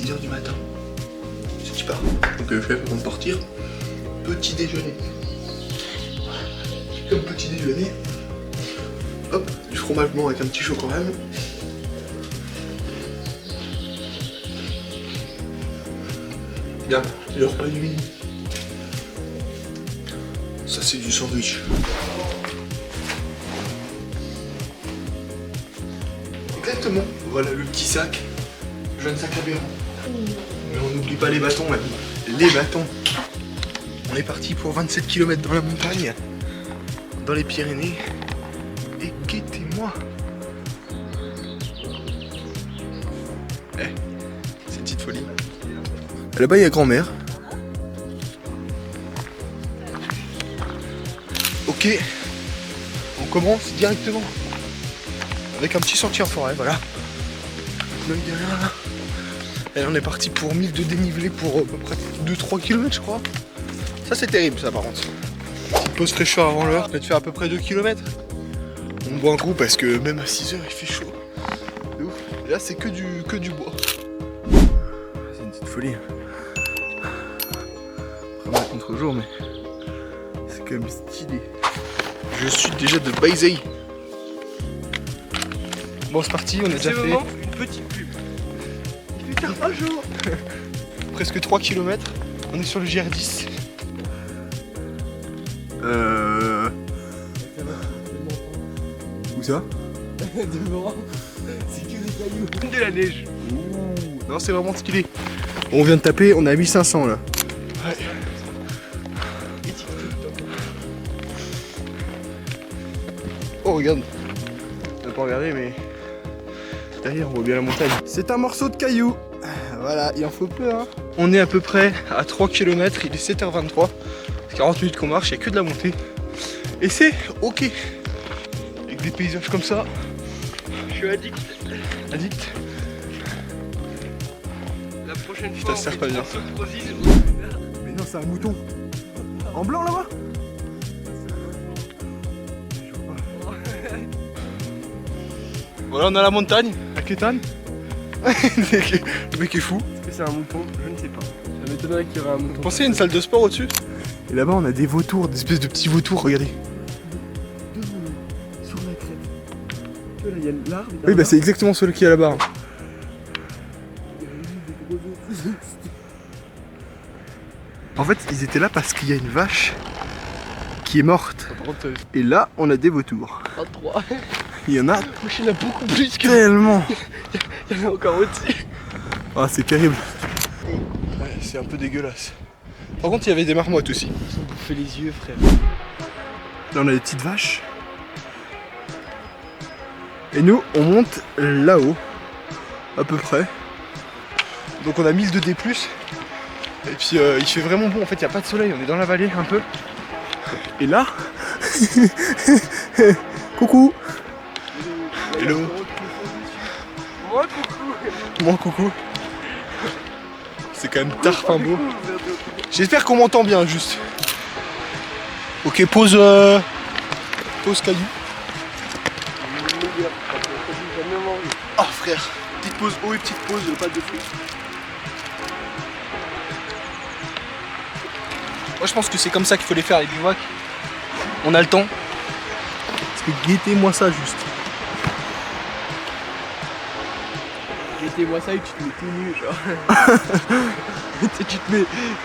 6 h du matin. C'est super. Donc je fais avant de partir. Petit déjeuner. Comme petit déjeuner. Hop, du fromage blanc avec un petit chocolat. Bien, le repas du midi. Ça c'est du sandwich. Exactement. Voilà le petit sac. Jeune sac aberrant. Mais on n'oublie pas les bâtons, mamie. Les bâtons. On est parti pour 27 km dans la montagne. Dans les Pyrénées. Et guettez-moi. C'est une petite folie. Là-bas, il y a grand-mère. Ok. On commence directement. Avec un petit sentier en forêt, voilà. Même derrière là. Et là, on est parti pour 1000 de dénivelé pour à peu près 2-3 km, je crois. Ça, c'est terrible, ça, par contre. Petite pause fraîcheur avant l'heure. On va te faire à peu près 2 km. On boit un coup parce que même à 6 h, il fait chaud. C'est ouf. Et là, c'est que du bois. C'est une petite folie. Vraiment à contre-jour, mais c'est quand même stylé. Je suis déjà de Baizei. Bon, c'est parti, on a déjà fait une petite pub. Putain, un jour. presque 3 km. On est sur le GR10. Où ça? Devant, c'est que des cailloux. De la neige. Ouh. Non, c'est vraiment stylé. On vient de taper, on est à 1500 là. Ouais. Oh, regarde. On n'a pas regardé, mais derrière, on voit bien la montagne. C'est un morceau de caillou. Voilà, il en faut peu, hein. On est à peu près à 3 km, il est 7 h 23. 40 minutes qu'on marche, il n'y a que de la montée. Et c'est ok. Avec des paysages comme ça. Je suis addict. Addict. La prochaine Putain, fois, ça sert pas bien. Mais non, c'est un mouton. En blanc là-bas. Voilà, on a la montagne, à Kétane. Le mec est fou. Est-ce que c'est un mouton? Je ne sais pas. Ça m'étonnerait qu'il y aurait un mouton. Pensez à une salle de sport au-dessus. Et là-bas, on a des vautours, des espèces de petits vautours, regardez. Sur la crête. Tu vois, là, il y a l'arbre. Oui, bah c'est exactement celui qui est là-bas. Hein. En fait, ils étaient là parce qu'il y a une vache qui est morte. Et là, on a des vautours. 23. Il y en a Il y en a beaucoup plus que. tellement. Il y en a encore au-dessus. Ah, c'est terrible. Ouais, c'est un peu dégueulasse. Par contre, il y avait des marmottes aussi. Ils ont bouffé les yeux, frère. Là, on a des petites vaches. Et nous, on monte là-haut, à peu près. Donc on a 1000 de D+. Et puis il fait vraiment bon, en fait, il n'y a pas de soleil, on est dans la vallée un peu. Et là... Coucou. Hello. Moi, coucou. Moi, coucou. C'est quand même tarpin beau. J'espère qu'on m'entend bien, juste. Ok, pause... Pause caillou. Ah frère, petite pause eau et petite pause pas de fruits. Moi je pense que c'est comme ça qu'il faut les faire les bivouacs. On a le temps. Parce que guettez-moi ça juste. Guettez-moi ça et tu te mets tout nu, genre.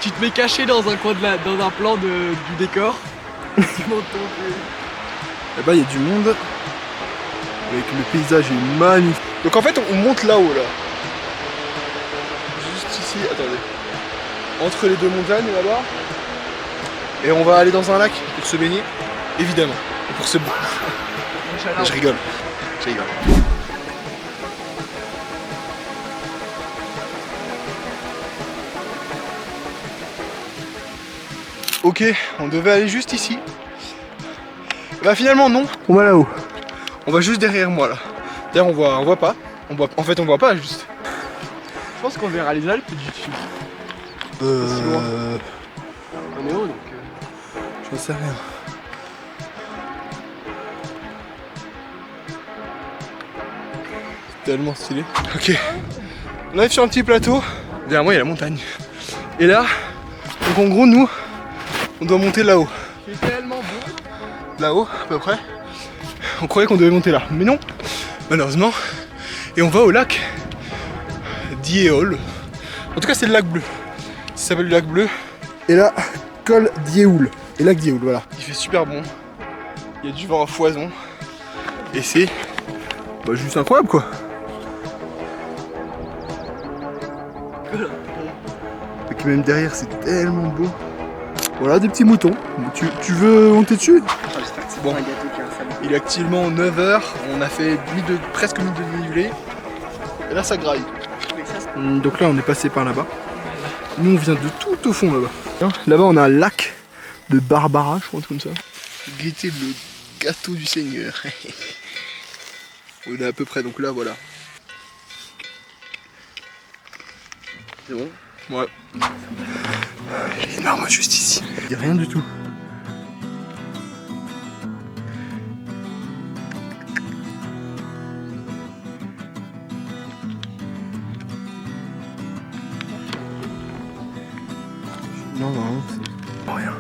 tu te mets caché dans un coin dans un plan du décor. Tu montes ton pied. Là-bas il y a du monde. Avec le paysage est magnifique. Donc en fait on monte là-haut là. Juste ici, attendez. Entre les deux montagnes là-bas. Et on va aller dans un lac pour se baigner, évidemment. Et pour se... Je rigole. Je rigole. Ok, on devait aller juste ici. Bah finalement non, on va là-haut. On va juste derrière moi là. D'ailleurs on voit pas. En fait on voit pas juste. Je pense qu'on verra les Alpes du dessus. Si loin. On est haut donc. J'en sais rien. C'est tellement stylé. Ok. On arrive sur un petit plateau. Derrière moi il y a la montagne. Et là, donc en gros nous, on doit monter là-haut. C'est tellement beau. Là-haut à peu près. On croyait qu'on devait monter là, mais non, malheureusement. Et on va au lac d'Yéol. En tout cas c'est le lac bleu. Ça s'appelle le lac bleu. Et là, col d'Yéoul. Et lac d'Yéoul, voilà. Il fait super bon. Il y a du vent à foison. Et c'est juste incroyable quoi. Et puis même derrière c'est tellement beau. Voilà des petits moutons. Tu veux monter dessus? Bon. Il est actuellement 9h, on a fait presque 1000 de dénivelé. Et là ça graille. Donc là on est passé par là-bas. Nous on vient de tout au fond là-bas. Là-bas on a un lac de Barbara, je crois, comme ça. Guettez le gâteau du Seigneur. On est à peu près, donc là voilà. C'est bon? Ouais. Il est énorme juste ici. Il n'y a rien du tout. Non, c'est rien.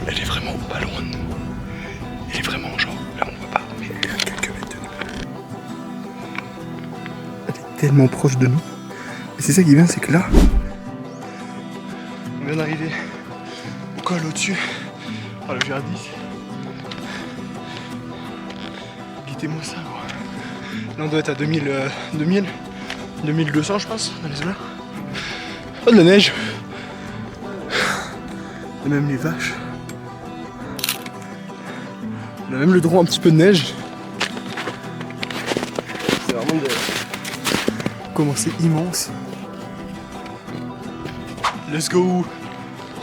Elle est vraiment pas loin de nous. Elle est vraiment genre, là on voit pas, mais elle est à quelques mètres de nous. Elle est tellement proche de nous. Et c'est ça qui est bien, c'est que là, on vient d'arriver au col au-dessus, par le Gerdis. Guettez-moi ça, gros. Là on doit être à 2200 je pense, dans les eaux là. Oh de la neige. Et même les vaches. On a même le droit à un petit peu de neige. C'est vraiment comment c'est immense. Let's go.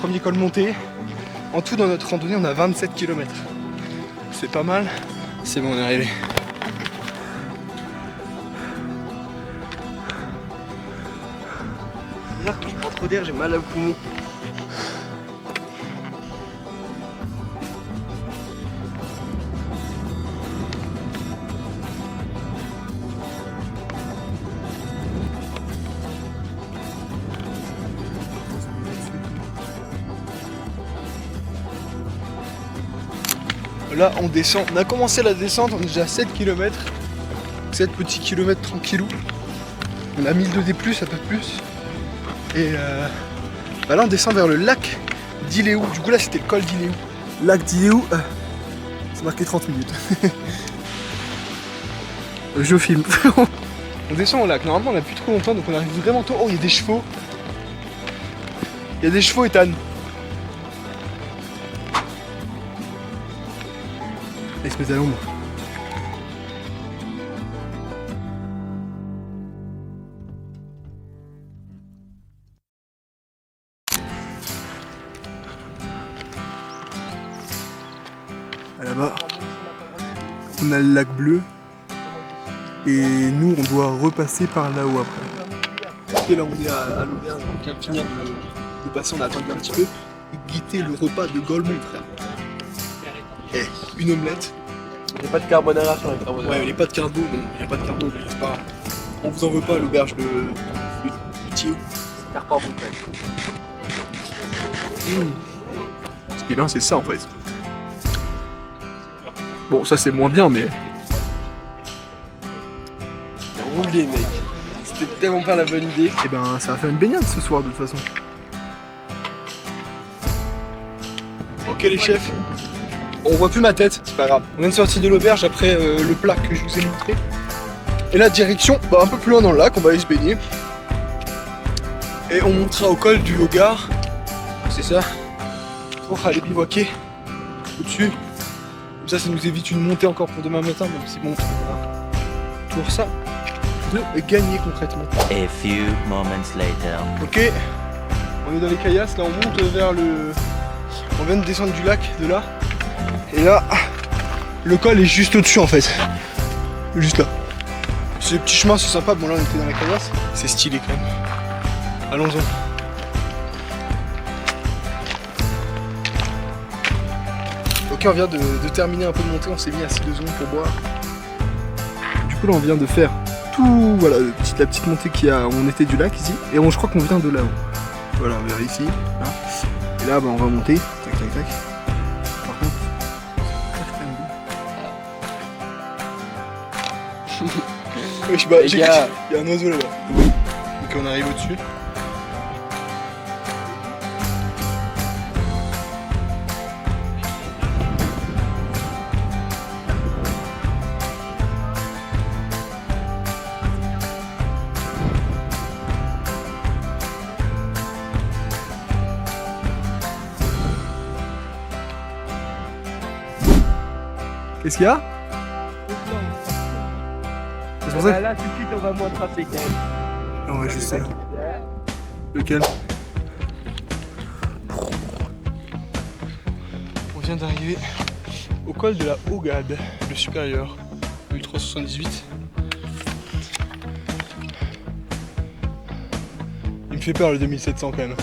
Premier col monté. En tout dans notre randonnée on a 27 km. C'est pas mal. C'est bon on est arrivé. Je prends trop d'air, j'ai mal au poumon. Là on descend, on a commencé la descente, on est déjà à 7 km. 7 petits kilomètres tranquillou. On a 1002 D+, un peu plus. Et là on descend vers le lac d'Iléou. Du coup là c'était le col d'Iléou. Lac d'Iléou, c'est marqué 30 minutes. Je filme. On descend au lac, normalement on a plus trop longtemps donc on arrive vraiment tôt. Oh il y a des chevaux. Il y a des chevaux Ethan. Espèce à l'ombre. Là-bas, on a le lac bleu. Et nous, on doit repasser par là-haut après. Et là, on est à l'auberge. On vient de finir de passer, on a attendu un petit peu. Et guetter le repas de Golemont, frère. Une omelette. Il n'y a pas de carbonara sur les carbonara. Ouais, il n'y a pas de carbo, bon, il n'y a pas de carbo, mais c'est pas grave. On vous en veut pas à l'auberge de Thieu. C'est carpent bouteille. Ce qui est bien, c'est ça en fait. Bon, ça c'est moins bien, mais. Roulé, mec. C'était tellement pas la bonne idée. Eh ben, ça va faire une baignade ce soir de toute façon. Ok, les chefs. On voit plus ma tête, c'est pas grave. On vient de sortir de l'auberge après le plat que je vous ai montré. Et là, direction, un peu plus loin dans le lac, on va aller se baigner. Et on montera au col du Hogar. C'est ça. Pour aller bivouaquer au-dessus. Comme ça, ça nous évite une montée encore pour demain matin, même si bon, pour ça, de gagner concrètement. A few moments later. Ok, on est dans les caillasses, là on monte vers le... On vient de descendre du lac, de là. Et là, le col est juste au-dessus en fait. Juste là. Ce petit chemin c'est sympa, bon là on était dans la caillasse. C'est stylé quand même. Allons-en. Ok, on vient de terminer un peu de montée, on s'est mis assis 2 secondes pour boire. coup là on vient de faire tout, voilà, la petite montée qu'il y a, on était du lac ici, et je crois qu'on vient de là-haut. Voilà, vers ici, là. Et là bah, on va monter, tac tac tac. Par contre, Les gars. il y a un oiseau là-bas. Donc on arrive au-dessus. Qu'est-ce qu'il y a? C'est pour ça Là, tout de suite, on va moins tracer quand même. Ah ouais, je sais. Lequel? On vient d'arriver au col de la Haugade, le supérieur, 1378. Il me fait peur le 2700 quand même.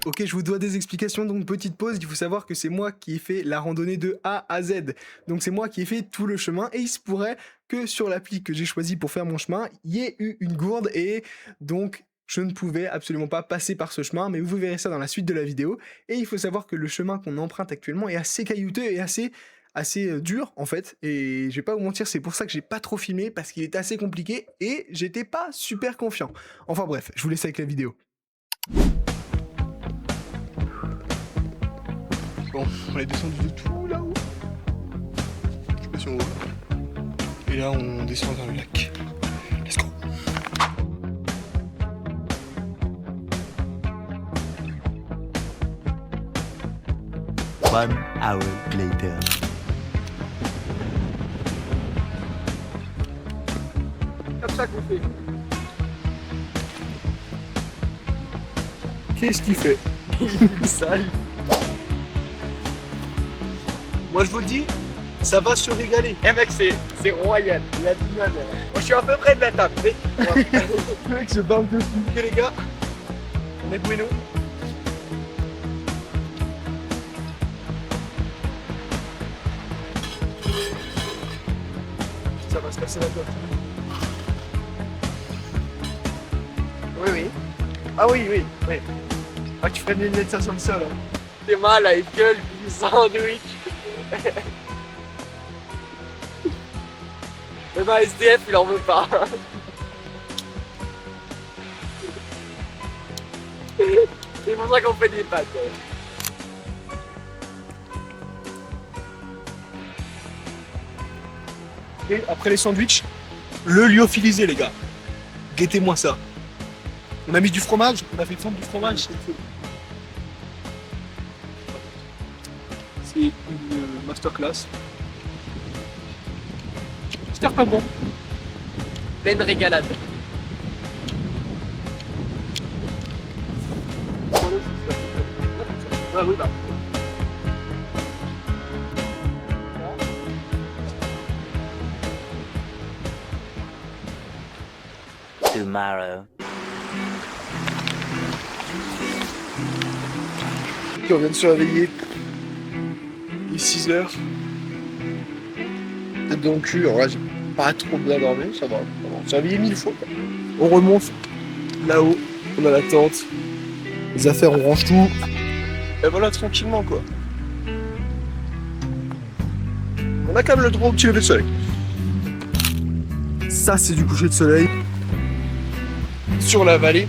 Ok, je vous dois des explications, donc petite pause, il faut savoir que c'est moi qui ai fait la randonnée de A à Z. Donc c'est moi qui ai fait tout le chemin, et il se pourrait que sur l'appli que j'ai choisi pour faire mon chemin, il y ait eu une gourde, et donc je ne pouvais absolument pas passer par ce chemin, mais vous verrez ça dans la suite de la vidéo. Et il faut savoir que le chemin qu'on emprunte actuellement est assez caillouteux et assez dur en fait, et je vais pas vous mentir, c'est pour ça que j'ai pas trop filmé, parce qu'il était assez compliqué, et j'étais pas super confiant. Enfin bref, je vous laisse avec la vidéo. Bon, on est descendu de tout là-haut. Je sais pas si on voit. Et là, on descend vers le lac. Let's go. One hour later. Comme ça qu'on fait. Qu'est-ce qu'il fait? Sale. Moi, je vous le dis, ça va se régaler. Eh mec, c'est royal. Il a dit ma mère. Moi, je suis à peu près de la table. Mais... Le mec se bande dessus. Ok les gars, on est bueno. Ça va se passer là-dedans. Oui, oui. Ah oui, oui, oui. Ah, tu ferais une méditation de ça là. T'es mal, là, il gueule, il sandwich. Mais bah, SDF, il en veut pas. C'est pour ça qu'on fait des pâtes. Et après les sandwichs, le lyophilisé, les gars. Guettez-moi ça. On a mis du fromage, on a fait fondre du fromage. C'est une masterclass. J'espère pas bon. Pleine régalade. Ah oui, bah. Tomorrow. Ok, on vient de se réveiller. Il est 6h. Tête dans le cul, alors là j'ai pas trop bien dormi, ça va. On s'est réveillé 1000 fois. Quoi. On remonte là-haut, on a la tente. Les affaires, on range tout. Et voilà, tranquillement quoi. On a quand même le droit au petit lever de soleil. Ça, c'est du coucher de soleil. Sur la vallée.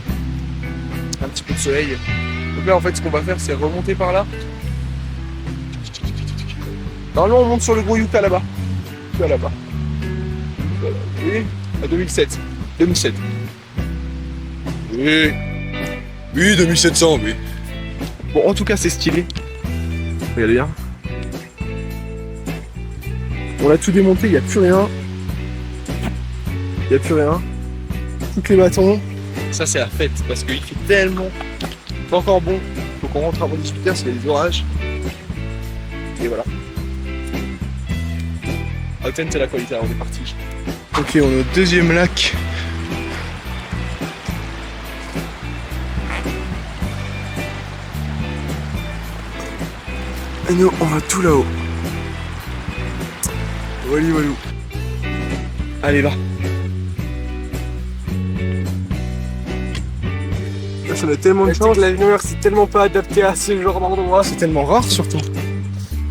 Un petit peu de soleil. Donc là, en fait, ce qu'on va faire, c'est remonter par là. Normalement, on monte sur le gros Yucca là-bas. Là-bas. Voilà. Et à 2007. 2007. Oui. Oui, 2700, oui. Bon, en tout cas, c'est stylé. Regardez bien. On a tout démonté, il n'y a plus rien. Il n'y a plus rien. Toutes les bâtons. Ça, c'est la fête parce qu'il fait tellement pas encore bon. Faut qu'on rentre avant 18h, c'est les orages. Et voilà. Auten, c'est la qualité, on est parti. Ok, on est au deuxième lac. Et nous, on va tout là-haut. Wally walou. Allez, va. Ça a tellement de chance. La lumière c'est tellement pas adapté à ce genre d'endroit. C'est tellement rare surtout.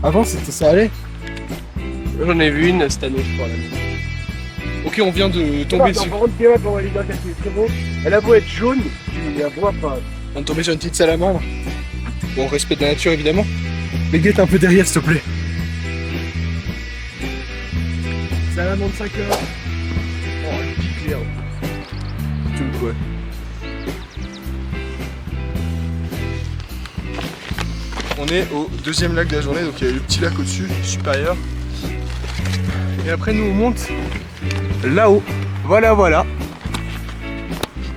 Avant, ça allait. J'en ai vu une cette année, je crois. Ok, on vient de tomber dessus. Par contre, elle a beau être jaune, tu la vois pas. On est tombé sur une petite salamandre. Bon, respect de la nature évidemment. Mais guette un peu derrière s'il te plaît. Salamandre 5 heures. Oh, le pic merde. Tu me quoi? On est au deuxième lac de la journée, donc il y a le petit lac au-dessus, supérieur. Et après nous on monte là-haut. Voilà.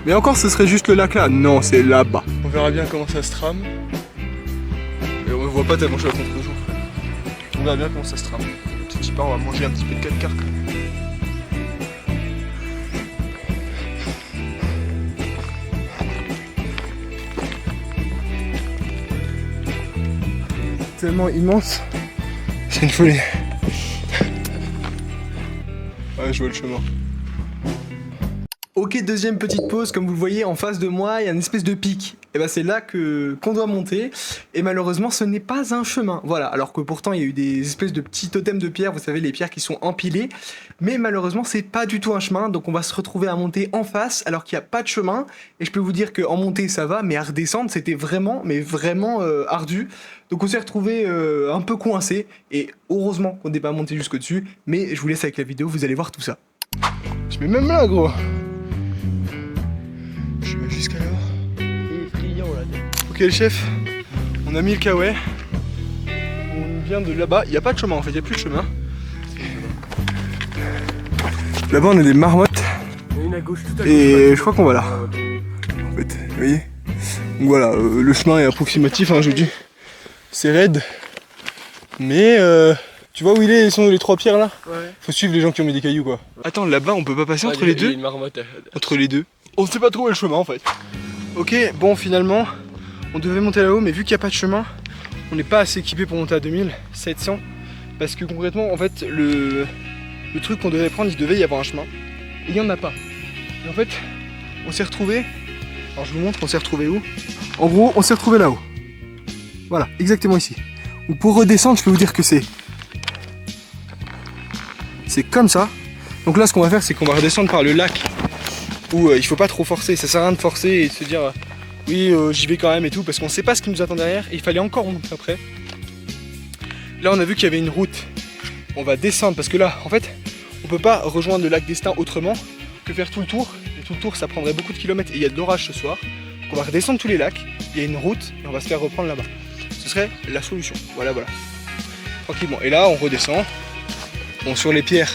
Mais encore ce serait juste le lac là. Non, c'est là-bas. On verra bien comment ça se trame. Et on ne voit pas tellement je suis à contre-jour. On verra bien comment ça se trame. Petit pas, on va manger un petit peu de 4 quarts. Tellement immense, c'est une folie. Ouais, je vois le chemin. Ok, deuxième petite pause, comme vous le voyez en face de moi, il y a une espèce de pic. Et ben c'est là qu'on doit monter, et malheureusement ce n'est pas un chemin. Voilà, alors que pourtant il y a eu des espèces de petits totems de pierre, vous savez les pierres qui sont empilées, mais malheureusement c'est pas du tout un chemin, donc on va se retrouver à monter en face alors qu'il n'y a pas de chemin, et je peux vous dire qu'en montée ça va, mais à redescendre c'était vraiment, ardu. Donc on s'est retrouvé un peu coincé, et heureusement qu'on n'est pas monté jusqu'au dessus, mais je vous laisse avec la vidéo, vous allez voir tout ça. Je mets même là gros. Je vais jusqu'à là. Ok le chef, on a mis le kawaii. On vient de là-bas, il n'y a pas de chemin en fait, il n'y a plus de chemin. Là-bas on a des marmottes. Une à gauche, tout à Et je crois qu'on va là. En fait, vous voyez. Donc voilà, le chemin est approximatif, hein, je vous dis. C'est raide. Mais tu vois où il est, sont les 3 pierres là? Ouais. Faut suivre les gens qui ont mis des cailloux quoi. Attends, là-bas on peut pas passer entre les deux? Entre les deux. On sait pas trouver le chemin en fait. Ok, bon finalement, on devait monter là-haut, mais vu qu'il n'y a pas de chemin, on n'est pas assez équipé pour monter à 2700. Parce que concrètement, en fait, le truc qu'on devait prendre, il devait y avoir un chemin. Et il n'y en a pas. Et en fait, on s'est retrouvé. Alors je vous montre, on s'est retrouvé où? En gros, on s'est retrouvé là-haut. Voilà, exactement ici. Ou pour redescendre, je peux vous dire que c'est comme ça. Donc là, ce qu'on va faire, c'est qu'on va redescendre par le lac. Où il faut pas trop forcer, ça sert à rien de forcer et de se dire oui j'y vais quand même et tout, parce qu'on sait pas ce qui nous attend derrière et il fallait encore monter après. Là on a vu qu'il y avait une route, on va descendre parce que là en fait on peut pas rejoindre le lac d'Estaing autrement que faire tout le tour, et tout le tour ça prendrait beaucoup de kilomètres et il y a de l'orage ce soir, donc on va redescendre tous les lacs, il y a une route et on va se faire reprendre là-bas. Ce serait la solution, voilà, tranquillement. Et là on redescend, bon sur les pierres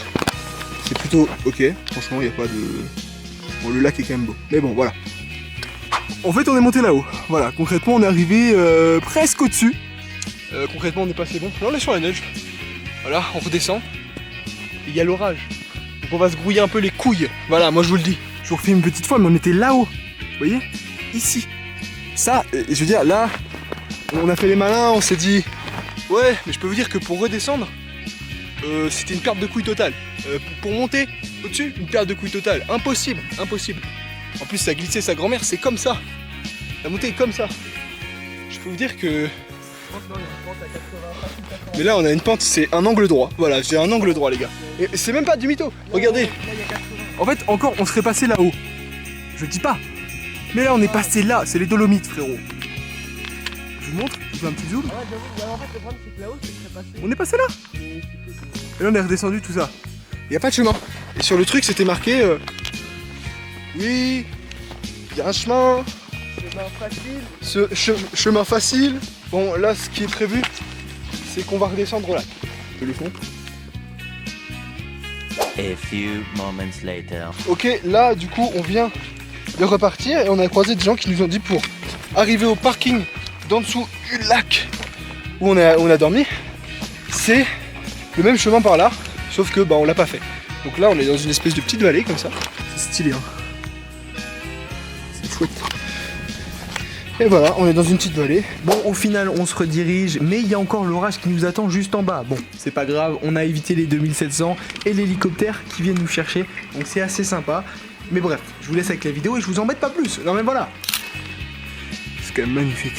c'est plutôt ok, franchement il n'y a pas de... Bon, le lac est quand même beau, mais bon voilà. En fait on est monté là-haut, voilà, concrètement on est arrivé presque au-dessus. Concrètement on est passé bon, là on est sur la neige. Voilà, on redescend. Il y a l'orage, donc on va se grouiller un peu les couilles. Voilà, moi je vous le dis. Je vous refais une petite fois, mais on était là-haut. Vous voyez? Ici. Ça, je veux dire, là, on a fait les malins, on s'est dit ouais, mais je peux vous dire que pour redescendre, c'était une perte de couilles totale. Pour monter au-dessus, une perte de couilles totale. Impossible. En plus, ça glissait sa grand-mère, c'est comme ça. La montée est comme ça. Je peux vous dire que... Mais là, on a une pente, c'est un angle droit. Voilà, j'ai un angle droit, les gars. Et c'est même pas du mytho. Regardez. En fait, encore, on serait passé là-haut. Je dis pas. Mais là, on est passé là. C'est les Dolomites, frérot. Je vous montre. Je fais un petit zoom. On est passé là. Et là, on est redescendu, tout ça. Il n'y a pas de chemin. Et sur le truc, c'était marqué oui, il y a un chemin. Chemin facile. Bon, là, ce qui est prévu, c'est qu'on va redescendre là. Je le fond. A few moments later. Ok, là, du coup, on vient de repartir et on a croisé des gens qui nous ont dit pour arriver au parking d'en dessous du lac où on a dormi, c'est le même chemin par là, sauf que bah on l'a pas fait. Donc là, on est dans une espèce de petite vallée comme ça. C'est stylé, hein. C'est chouette. Et voilà, on est dans une petite vallée. Bon, au final, on se redirige, mais il y a encore l'orage qui nous attend juste en bas. Bon, c'est pas grave, on a évité les 2700 et l'hélicoptère qui viennent nous chercher. Donc c'est assez sympa. Mais bref, je vous laisse avec la vidéo et je vous embête pas plus. Non mais voilà. C'est quand même magnifique.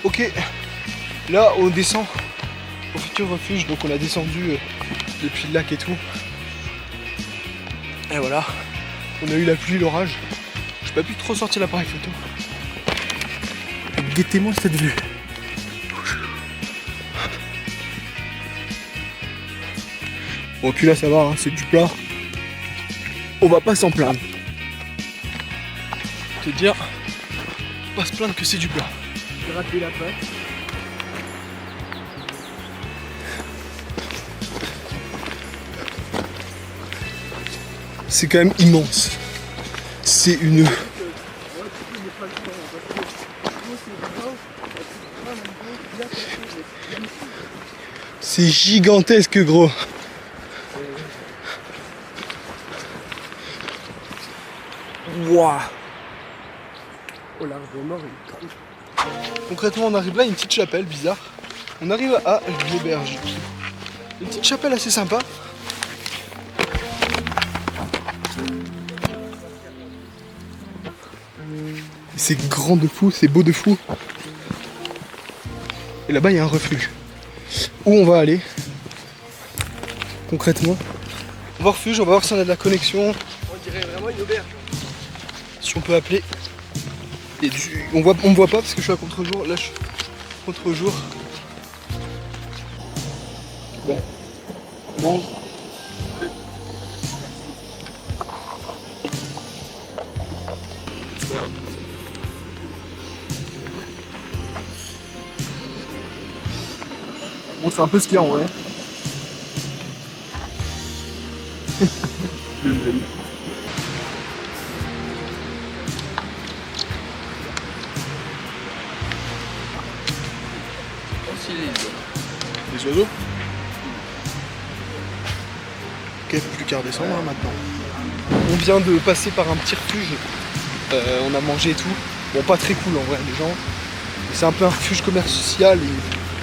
Ok, là on descend au futur refuge. Donc on a descendu depuis le lac et tout. Et voilà, on a eu la pluie, l'orage. J'ai pas pu trop sortir l'appareil photo. Guettez-moi cette vue. Bon, puis là ça va, hein, c'est du plat. On va pas s'en plaindre. Te dire, pas se plaindre que c'est du plat. Gratter la patte. C'est quand même immense. C'est une... C'est gigantesque, gros. Waouh. Oh l'arbre est mort, il est trop. Concrètement, on arrive là, une petite chapelle bizarre. On arrive à l'héberge. Une petite chapelle assez sympa. C'est grand de fou, c'est beau de fou. Et là-bas, il y a un refuge. Où on va aller? Concrètement, on va au refuge, on va voir si on a de la connexion. On dirait vraiment une auberge. Si on peut appeler. Et on me voit pas parce que je suis à contre-jour. Là, je suis à contre-jour. Bon. Bon. Bon, c'est un peu ce qu'il y a en vrai. Les oiseaux. Ok, plus qu'à redescendre hein, maintenant. On vient de passer par un petit refuge. On a mangé et tout. Bon, pas très cool en vrai, les gens. C'est un peu un refuge commercial. Et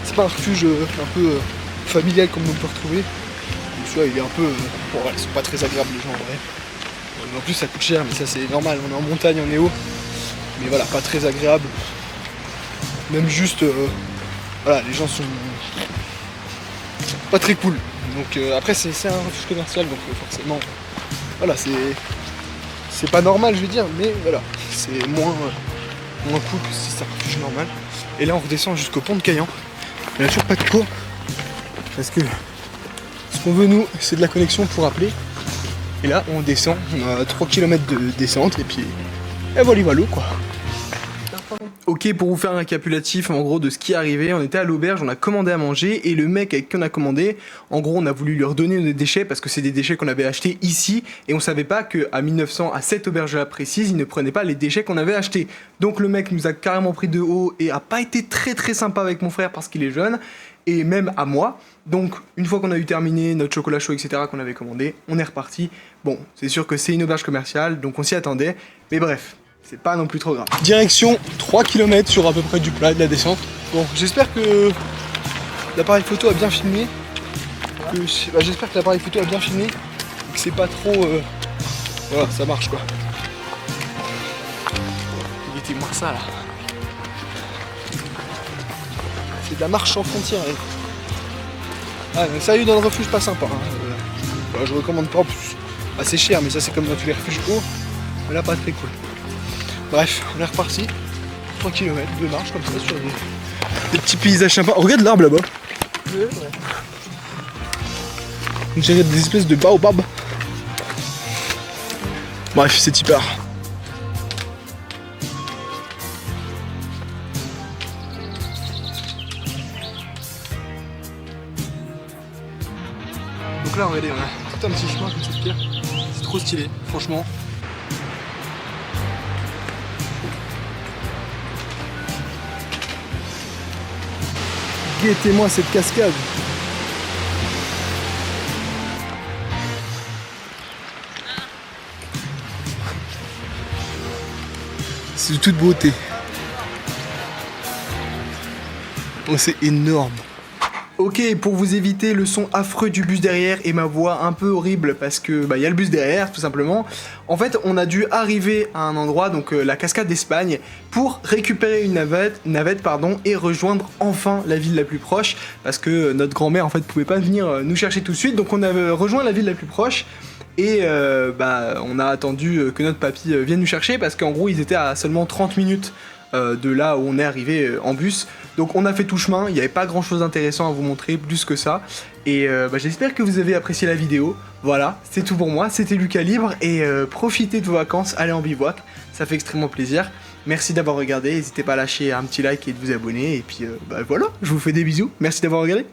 c'est pas un refuge un peu familial comme on peut retrouver. Donc, tu vois, il est un peu. Bon, ouais, ils sont pas très agréables les gens en vrai. En plus, ça coûte cher, mais ça c'est normal. On est en montagne, on est haut. Mais voilà, pas très agréable. Même juste. Voilà, les gens sont pas très cool. Donc après c'est un refuge commercial, donc forcément, voilà, c'est pas normal, je veux dire, mais voilà, c'est moins cool que si c'est un refuge normal. Et là on redescend jusqu'au pont de Caillan. Il n'y a toujours pas de cours, parce que ce qu'on veut nous, c'est de la connexion pour appeler. Et là on descend, on a 3 km de descente, et puis et voilà quoi. Ok, pour vous faire un récapitulatif en gros de ce qui est arrivé, on était à l'auberge, on a commandé à manger et le mec avec qui on a commandé, en gros on a voulu lui redonner des déchets parce que c'est des déchets qu'on avait achetés ici et on savait pas qu'à 1900, à cette auberge-là précise, il ne prenait pas les déchets qu'on avait achetés. Donc le mec nous a carrément pris de haut et a pas été très très sympa avec mon frère parce qu'il est jeune et même à moi. Donc une fois qu'on a eu terminé notre chocolat chaud etc qu'on avait commandé, on est reparti. Bon, c'est sûr que c'est une auberge commerciale donc on s'y attendait, mais bref. C'est pas non plus trop grave. Direction 3 km sur à peu près du plat de la descente. Bon, j'espère que l'appareil photo a bien filmé. J'espère que l'appareil photo a bien filmé. Et que c'est pas trop... Voilà, ça marche quoi. Mettez-moi ça là. C'est de la marche sans frontières. Ah, mais sérieux, dans le refuge, pas sympa. Hein. Je recommande pas en plus. Ah, c'est cher, mais ça c'est comme dans tous les refuges hauts. Mais là, pas très cool. Bref, on est reparti. 3 km de marche comme ça sur des petits paysages sympas. Oh, regarde l'arbre là-bas. Ouais. On dirait des espèces de baobab. Bref, c'est hyper. Donc là, regardez, on a tout un petit chemin comme cette pierre. C'est trop stylé, franchement. Guettez-moi cette cascade. C'est de toute beauté. Oh, c'est énorme. Ok, pour vous éviter le son affreux du bus derrière et ma voix un peu horrible parce que y a le bus derrière tout simplement. En fait, on a dû arriver à un endroit, donc la cascade d'Espagne, pour récupérer une navette et rejoindre enfin la ville la plus proche parce que notre grand-mère en fait pouvait pas venir nous chercher tout de suite, donc on avait rejoint la ville la plus proche. Et on a attendu que notre papy vienne nous chercher parce qu'en gros ils étaient à seulement 30 minutes de là où on est arrivé en bus. Donc on a fait tout chemin, il n'y avait pas grand chose d'intéressant à vous montrer plus que ça. Et j'espère que vous avez apprécié la vidéo. Voilà, c'est tout pour moi, c'était Lucas Libre et profitez de vos vacances, allez en bivouac, ça fait extrêmement plaisir. Merci d'avoir regardé, n'hésitez pas à lâcher un petit like et de vous abonner. Et puis voilà, je vous fais des bisous, merci d'avoir regardé.